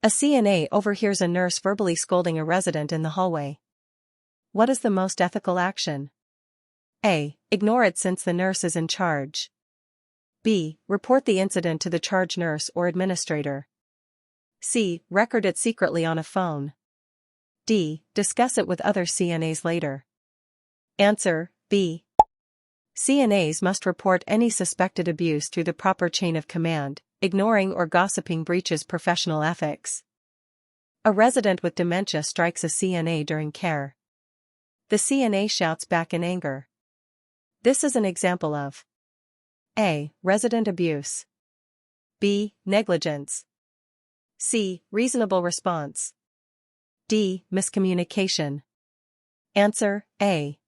A CNA overhears a nurse verbally scolding a resident in the hallway. What is the most ethical action? A. Ignore it since the nurse is in charge. B. Report the incident to the charge nurse or administrator. C. Record it secretly on a phone. D. Discuss it with other CNAs later. Answer: B. CNAs must report any suspected abuse through the proper chain of command. Ignoring or gossiping breaches professional ethics. A resident with dementia strikes a CNA during care. The CNA shouts back in anger. This is an example of A. Resident abuse. B. Negligence. C. Reasonable response. D. Miscommunication. Answer: A.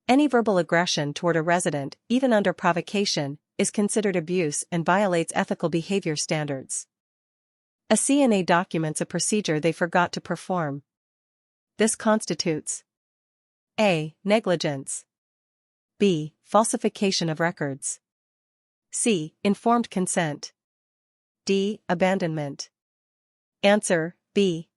Any verbal aggression toward a resident, even under provocation, is considered abuse and violates ethical behavior standards. A CNA documents a procedure they forgot to perform. This constitutes A. Negligence. B. Falsification of records. C. Informed consent. D. Abandonment. Answer: B.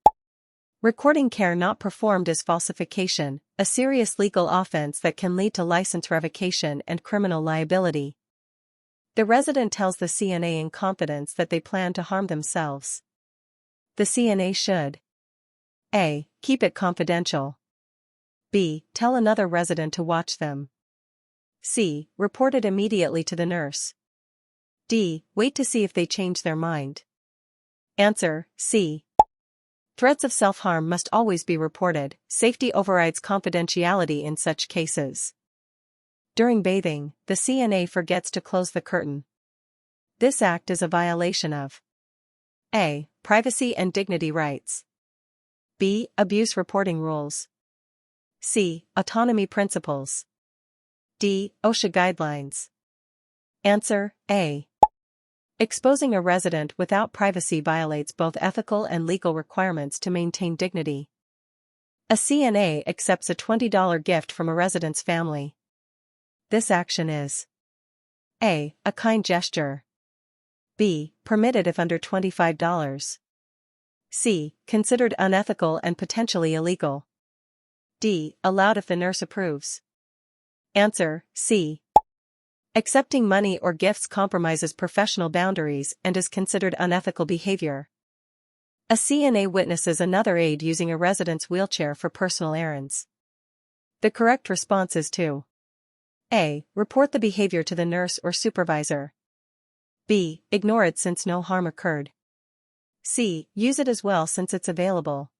Recording care not performed is falsification, a serious legal offense that can lead to license revocation and criminal liability. The resident tells the CNA in confidence that they plan to harm themselves. The CNA should A. Keep it confidential. B. Tell another resident to watch them. C. Report it immediately to the nurse. D. Wait to see if they change their mind. Answer: C. Threats of self-harm must always be reported. Safety overrides confidentiality in such cases. During bathing, the CNA forgets to close the curtain. This act is a violation of A. Privacy and dignity rights. B. Abuse reporting rules. C. Autonomy principles. D. OSHA guidelines. Answer: A. Exposing a resident without privacy violates both ethical and legal requirements to maintain dignity. A CNA accepts a $20 gift from a resident's family. This action is A. A kind gesture. B. Permitted if under $25. C. Considered unethical and potentially illegal. D. Allowed if the nurse approves. Answer: C. Accepting money or gifts compromises professional boundaries and is considered unethical behavior. A CNA witnesses another aide using a resident's wheelchair for personal errands. The correct response is to A. Report the behavior to the nurse or supervisor. B. Ignore it since no harm occurred. C. Use it as well since it's available.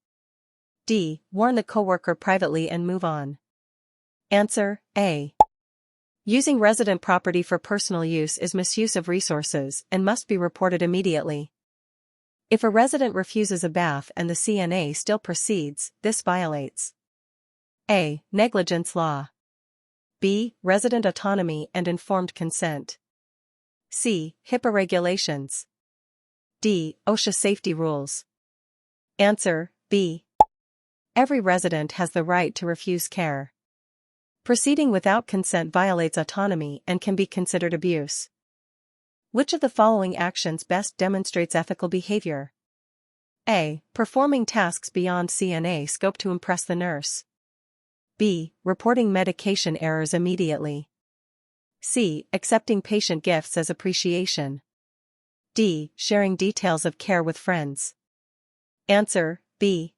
D. Warn the coworker privately and move on. Answer: A. Using resident property for personal use is misuse of resources and must be reported immediately. If a resident refuses a bath and the CNA still proceeds, this violates A. Negligence law. B. Resident autonomy and informed consent. C. HIPAA regulations. D. OSHA safety rules. Answer: B. Every resident has the right to refuse care. Proceeding without consent violates autonomy and can be considered abuse. Which of the following actions best demonstrates ethical behavior? A. Performing tasks beyond CNA scope to impress the nurse. B. Reporting medication errors immediately. C. Accepting patient gifts as appreciation. D. Sharing details of care with friends. Answer: B.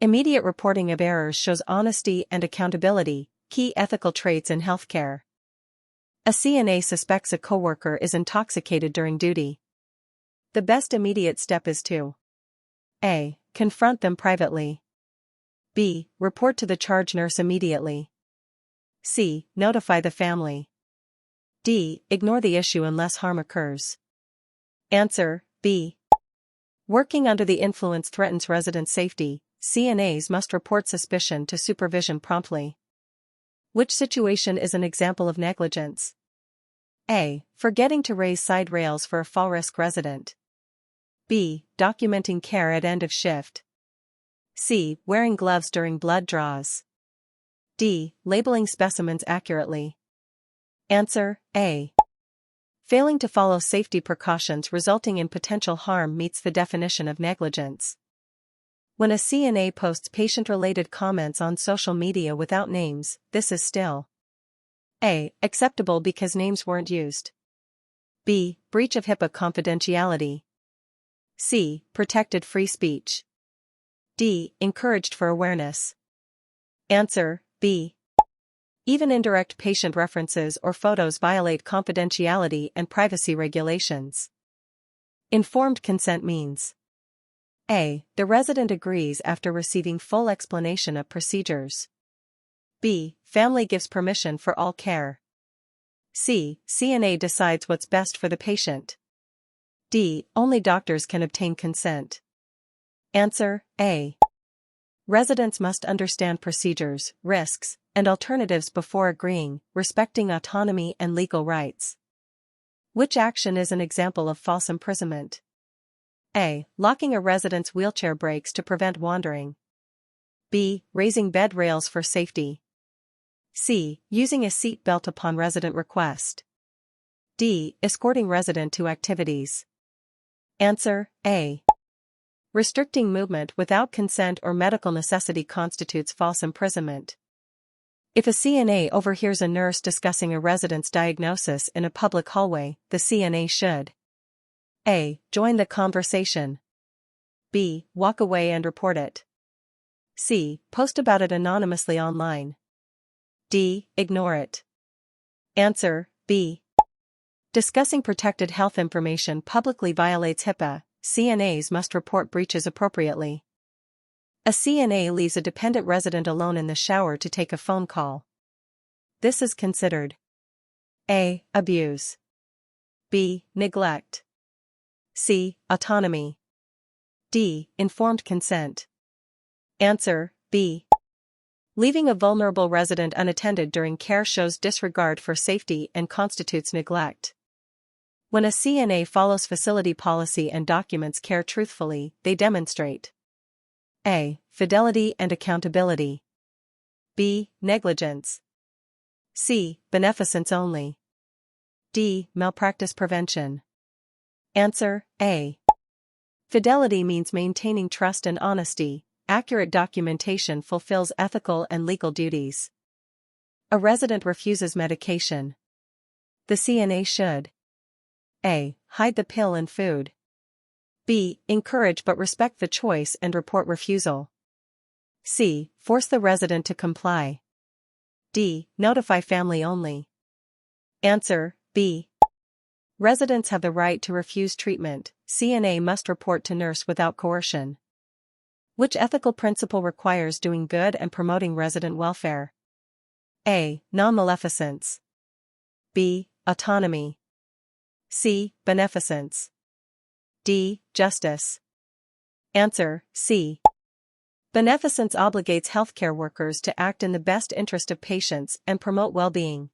Immediate reporting of errors shows honesty and accountability, key ethical traits in healthcare. A CNA suspects a coworker is intoxicated during duty. The best immediate step is to A. Confront them privately. B. Report to the charge nurse immediately. C. Notify the family. D. Ignore the issue unless harm occurs. Answer: B. Working under the influence threatens resident safety. CNAs must report suspicion to supervision promptly. Which situation is an example of negligence? A. Forgetting to raise side rails for a fall-risk resident. B. Documenting care at end of shift. C. Wearing gloves during blood draws. D. Labeling specimens accurately. Answer: A. Failing to follow safety precautions resulting in potential harm meets the definition of negligence. When a CNA posts patient-related comments on social media without names, this is still A. Acceptable because names weren't used. B. Breach of HIPAA confidentiality. C. Protected free speech. D. Encouraged for awareness. Answer, B. Even indirect patient references or photos violate confidentiality and privacy regulations. Informed consent means A. The resident agrees after receiving full explanation of procedures. B. Family gives permission for all care. C. CNA decides what's best for the patient. D. Only doctors can obtain consent. Answer, A. Residents must understand procedures, risks, and alternatives before agreeing, respecting autonomy and legal rights. Which action is an example of false imprisonment? A. Locking a resident's wheelchair brakes to prevent wandering. B. Raising bed rails for safety. C. Using a seat belt upon resident request. D. Escorting resident to activities. Answer, A. Restricting movement without consent or medical necessity constitutes false imprisonment. If a CNA overhears a nurse discussing a resident's diagnosis in a public hallway, the CNA should A. Join the conversation. B. Walk away and report it. C. Post about it anonymously online. D. Ignore it. Answer, B. Discussing protected health information publicly violates HIPAA. CNAs must report breaches appropriately. A CNA leaves a dependent resident alone in the shower to take a phone call. This is considered A. Abuse. B. Neglect. C. Autonomy. D. Informed consent. Answer, B. Leaving a vulnerable resident unattended during care shows disregard for safety and constitutes neglect. When a CNA follows facility policy and documents care truthfully, they demonstrate A. Fidelity and accountability. B. Negligence. C. Beneficence only. D. Malpractice prevention. Answer, A. Fidelity means maintaining trust and honesty. Accurate documentation fulfills ethical and legal duties. A resident refuses medication. The CNA should A. Hide the pill in food. B. Encourage but respect the choice and report refusal. C. Force the resident to comply. D. Notify family only. Answer, B. Residents have the right to refuse treatment. CNA must report to nurse without coercion. Which ethical principle requires doing good and promoting resident welfare? A. Non-maleficence. B. Autonomy. C. Beneficence. D. Justice. Answer, C. Beneficence obligates healthcare workers to act in the best interest of patients and promote well-being.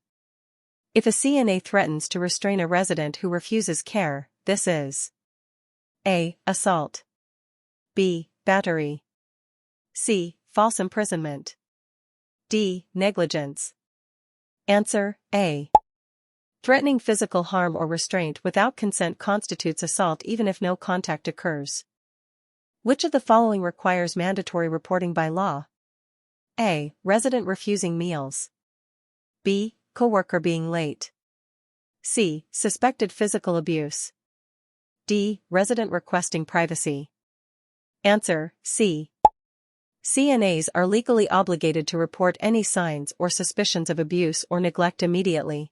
If a CNA threatens to restrain a resident who refuses care, this is A. Assault. B. Battery. C. False imprisonment. D. Negligence. Answer, A. Threatening physical harm or restraint without consent constitutes assault even if no contact occurs. Which of the following requires mandatory reporting by law? A. Resident refusing meals. B. Coworker being late. C. Suspected physical abuse. D. Resident requesting privacy. Answer, C. CNAs are legally obligated to report any signs or suspicions of abuse or neglect immediately.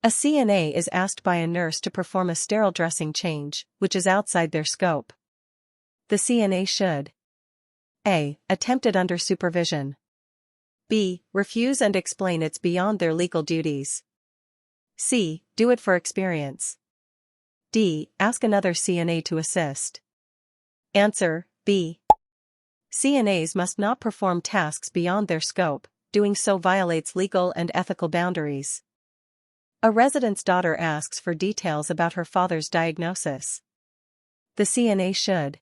A CNA is asked by a nurse to perform a sterile dressing change, which is outside their scope. The CNA should A. Attempt it under supervision. B. Refuse and explain it's beyond their legal duties. C. Do it for experience. D. Ask another CNA to assist. Answer, B. CNAs must not perform tasks beyond their scope. Doing so violates legal and ethical boundaries. A resident's daughter asks for details about her father's diagnosis. The CNA should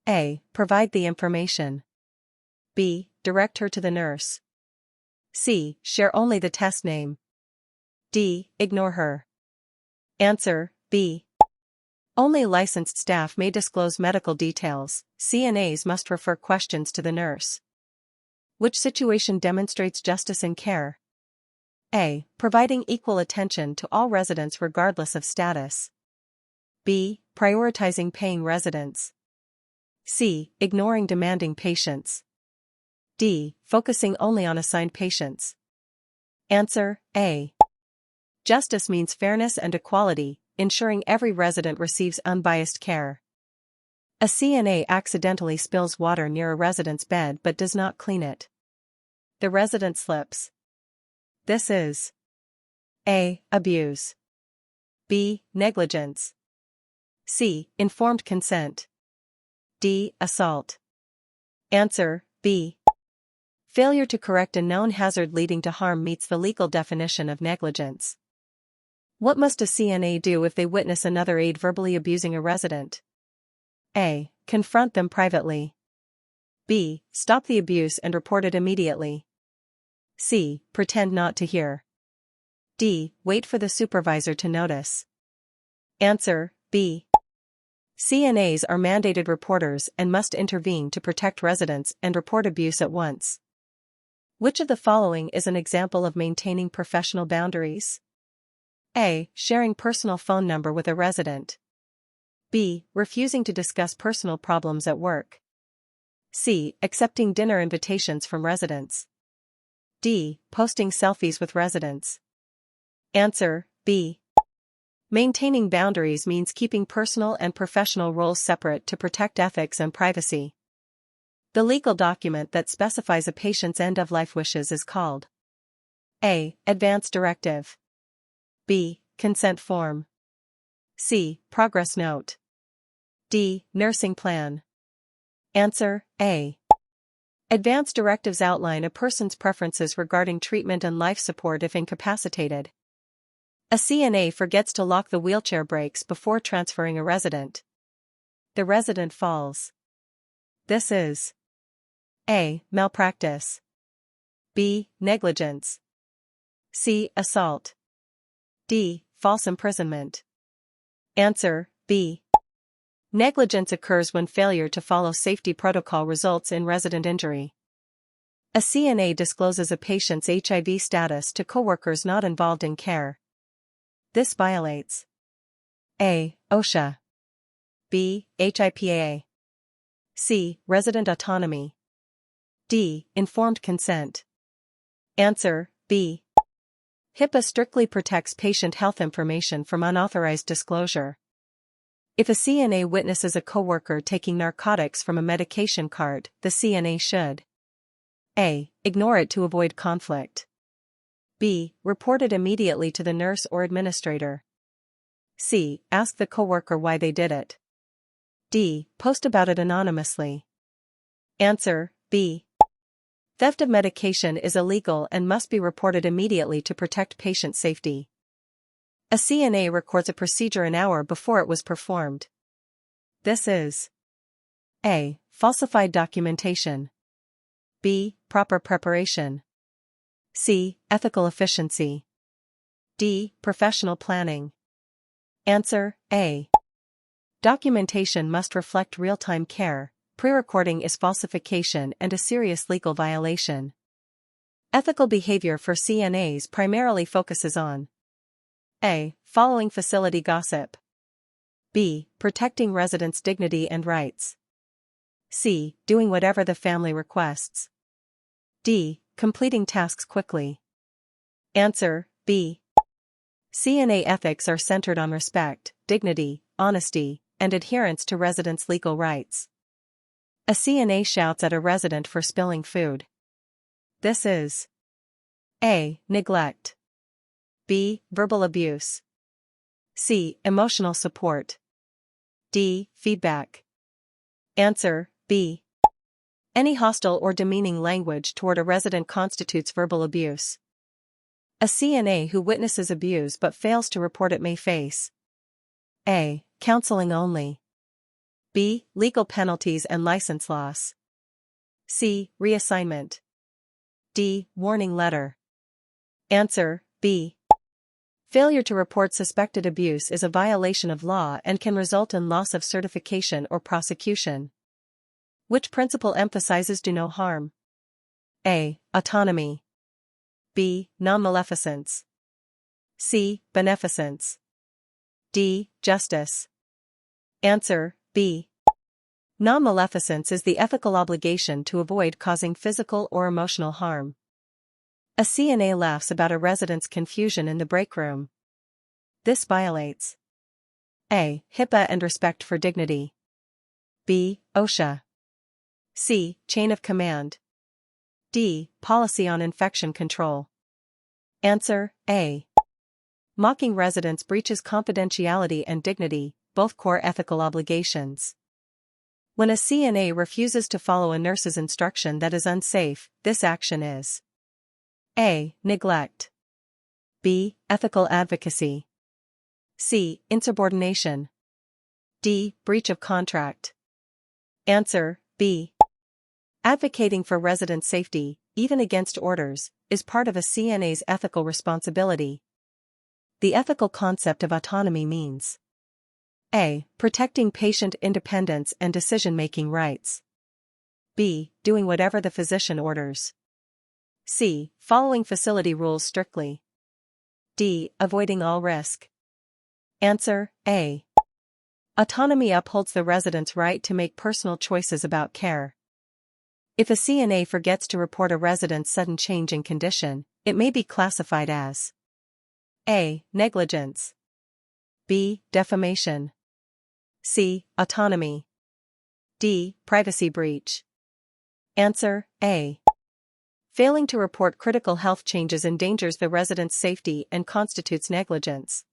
A. Provide the information. B. Direct her to the nurse. C. Share only the test name. D. Ignore her. Answer, B. Only licensed staff may disclose medical details. CNAs must refer questions to the nurse. Which situation demonstrates justice in care? A. Providing equal attention to all residents regardless of status. B. Prioritizing paying residents. C. Ignoring demanding patients. D. Focusing only on assigned patients. Answer, A. Justice means fairness and equality, ensuring every resident receives unbiased care. A CNA accidentally spills water near a resident's bed but does not clean it. The resident slips. This is A. Abuse. B. Negligence. C. Informed consent. D. Assault. Answer, B. Failure to correct a known hazard leading to harm meets the legal definition of negligence. What must a CNA do if they witness another aide verbally abusing a resident? A. Confront them privately. B. Stop the abuse and report it immediately. C. Pretend not to hear. D. Wait for the supervisor to notice. Answer, B. CNAs are mandated reporters and must intervene to protect residents and report abuse at once. Which of the following is an example of maintaining professional boundaries? A. Sharing personal phone number with a resident. B. Refusing to discuss personal problems at work. C. Accepting dinner invitations from residents. D. Posting selfies with residents. Answer, B. Maintaining boundaries means keeping personal and professional roles separate to protect ethics and privacy. The legal document that specifies a patient's end-of-life wishes is called A. Advance Directive. B. Consent Form. C. Progress Note. D. Nursing Plan. Answer, A. Advance directives outline a person's preferences regarding treatment and life support if incapacitated. A CNA forgets to lock the wheelchair brakes before transferring a resident. The resident falls. This is A. Malpractice. B. Negligence. C. Assault. D. False imprisonment. Answer, B. Negligence occurs when failure to follow safety protocol results in resident injury. A CNA discloses a patient's HIV status to coworkers not involved in care. This violates A. OSHA. B. HIPAA. C. Resident autonomy. D. Informed consent. Answer, B. HIPAA strictly protects patient health information from unauthorized disclosure. If a CNA witnesses a coworker taking narcotics from a medication cart, the CNA should A. Ignore it to avoid conflict. B. Report it immediately to the nurse or administrator. C. Ask the coworker why they did it. D. Post about it anonymously. Answer, B. Theft of medication is illegal and must be reported immediately to protect patient safety. A CNA records a procedure an hour before it was performed. This is A. Falsified documentation. B. Proper preparation. C. Ethical efficiency. D. Professional planning. Answer, A. Documentation must reflect real-time care. Pre-recording is falsification and a serious legal violation. Ethical behavior for CNAs primarily focuses on A. Following facility gossip. B. Protecting residents' dignity and rights. C. Doing whatever the family requests. D. Completing tasks quickly. Answer, B. CNA ethics are centered on respect, dignity, honesty, and adherence to residents' legal rights. A CNA shouts at a resident for spilling food. This is A. Neglect. B. Verbal abuse. C. Emotional support. D. Feedback. Answer, B. Any hostile or demeaning language toward a resident constitutes verbal abuse. A CNA who witnesses abuse but fails to report it may face A. Counseling only. B. Legal penalties and license loss. C. Reassignment. D. Warning letter. Answer, B. Failure to report suspected abuse is a violation of law and can result in loss of certification or prosecution. Which principle emphasizes do no harm? A. Autonomy. B. Non-maleficence. C. Beneficence. D. Justice. Answer, B. Non-maleficence is the ethical obligation to avoid causing physical or emotional harm. A CNA laughs about a resident's confusion in the break room. This violates A. HIPAA and respect for dignity. B. OSHA. C. Chain of command. D. Policy on infection control. Answer, A. Mocking residents breaches confidentiality and dignity, both core ethical obligations. When a CNA refuses to follow a nurse's instruction that is unsafe, this action is A. Neglect. B. Ethical advocacy. C. Insubordination. D. Breach of contract. Answer, B. Advocating for resident safety, even against orders, is part of a CNA's ethical responsibility. The ethical concept of autonomy means A. Protecting patient independence and decision-making rights. B. Doing whatever the physician orders. C. Following facility rules strictly. D. Avoiding all risk. Answer, A. Autonomy upholds the resident's right to make personal choices about care. If a CNA forgets to report a resident's sudden change in condition, it may be classified as A. Negligence. B. Defamation. C. Autonomy. D. Privacy breach. Answer, A. Failing to report critical health changes endangers the resident's safety and constitutes negligence.